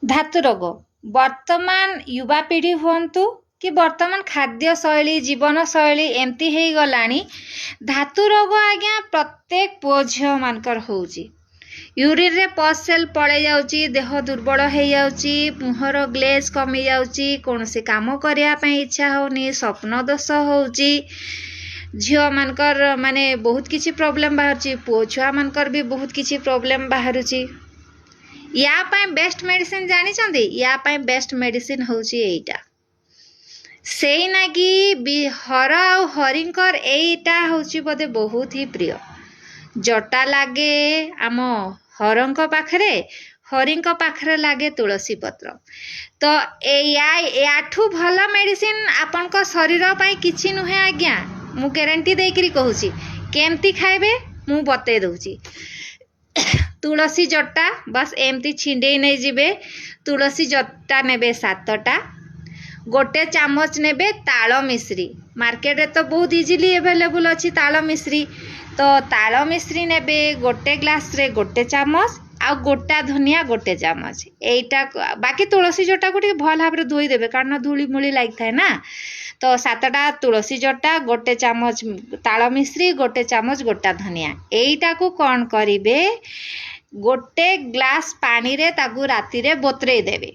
धातु रोग वर्तमान युवा पीढ़ी हुंतु कि वर्तमान खाद्य शैली जीवन शैली एमती हो गलानी धातु रोग आज्ञा प्रत्येक पुओ झील मानकर होउची। यूरिन रे पस सेल पड़े जाउची, देह दुर्बल हो जाउची, मुहर ग्लेज कमी जाउची, कोनोसी काम करिया पई इच्छा होनी, स्वप्न दोष होउची, झील मानकर माने बहुत किछि प्रॉब्लम बाहरची, पुओ छुआ मानकर भी बहुत किछि प्रॉब्लम बाहरुची। या पाए बेस्ट मेडिसिन जानी चंदी, या पाए बेस्ट मेडिसिन होउची एइटा। सेई नागी हर आ हरिंकर एइटा होउची बोधे बहुत ही प्रिय। जटा लागे आम हरंक पाखरे, हरिंक पाखरे लागे तुलसी पत्र। तो याठू भल मेडिसिन आपन को शरीर पाई किछि नुहे आज्ञा। मु गारंटी देकरी कहूची केमती खाइबे मु बते दउची। तुलसी जटा बस एमती छिंडे नहीं जिबे। तुलसी जटा नेबे 7टा, गोटे चामच नेबे ताल मिश्री। मार्केट रे तो बहुत इजीली अवेलेबल अच्छी ताल मिश्री। तो ताल मिश्री नेबे गोटे ग्लास रे गोटे चामच, आ गोटा धनिया गोटे चामच। एइटा बाकी तुलसी जटा को भल भाव धोई देबे कारण धूली मूली लाग थाए ना। तो 7टा तुलसी जटा, गोटे चामच ताल मिश्री, गोटे चामच गोटा धनिया। एइटा को कौन करिवे गोटे ग्लास पानी रे ताकू राती रे बोतरे देबे।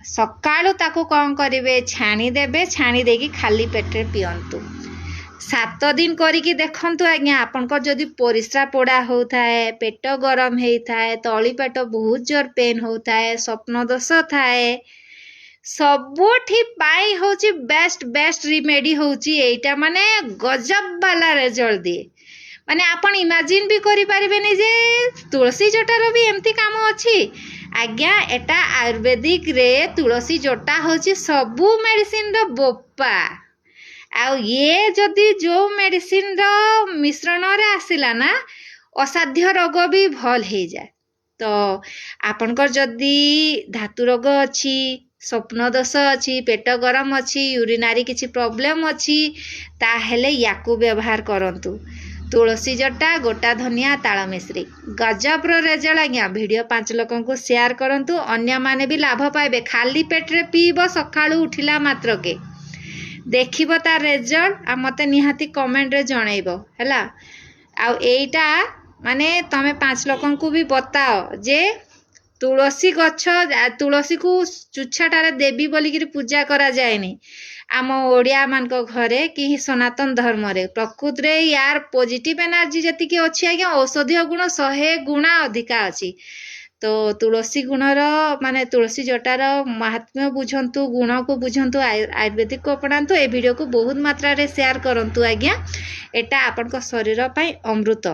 सकाळू ताकू कौन करिवे छाणी देबे। छाणी देकी खाली पेटरे पियंतु। 7 दिन करिकी देखंतु आज्ञा आपन को जदी परिस्रा पोड़ा होउथाए, पेट गरम हेइथाए, तळी पेट बहुत जोर पेन होउथाए, स्वप्न दोष थाए, सबुठी पाई होची बेस्ट रिमेडी होची एइटा। माने गजब वाला रिजल्ट दिए। माने आपन इमेजिन भी करि परिबे नि जे तुलसी जटार भी एमती काम अछि आज्ञा। एटा आयुर्वेदिक रे तुलसी जटा होची सबु मेडिसिन रो बोपा। आ ये जदि जो मेडिसिन रो मिश्रण रे आसिला ना असाध्य रोग भी भल हो जाए। तो आपनकर जदि धातु रोग अछि, स्वप्न दोष अछि, पेट गरम अछि, यूरिनारी किछि प्रॉब्लम अछि, ताहेले याकू व्यवहार करंतु। तुलसी जटा, गोटा धनिया, ताल मिश्री गजब रो रेजल्ट आज्ञा। वीडियो 5 लोगों को शेयर करंतु, अन्य माने भी लाभ पाइबे। खाली पेट रे पीबो सकाळू उठिला मात्र के देखिबो तार रेजल्ट आ मते निहाती कमेंट रे जणैबो हैला। आ एइटा माने तमे 5 लोगों को भी बताओ जे तुलसी गछ, तुलसी को चुछाटारे देवी बोलिकी पूजा करा जाएनी आम ओडिया मान घरे कि सनातन धर्म रे। प्रकृत रे यार पॉजिटिव एनर्जी जति अच्छी आज्ञा औषधीय गुण 100 गुणा अधिका अच्छी। तो तुलसी गुणर माने तुलसी जटार महात्म्य बुझंतु, गुण को बुझंतु, आयुर्वेदिक को अपनातु। ए वीडियो को बहुत मात्रा रे शेयर करंतु आज्ञा। एटा आपन को शरीर पाई अमृत।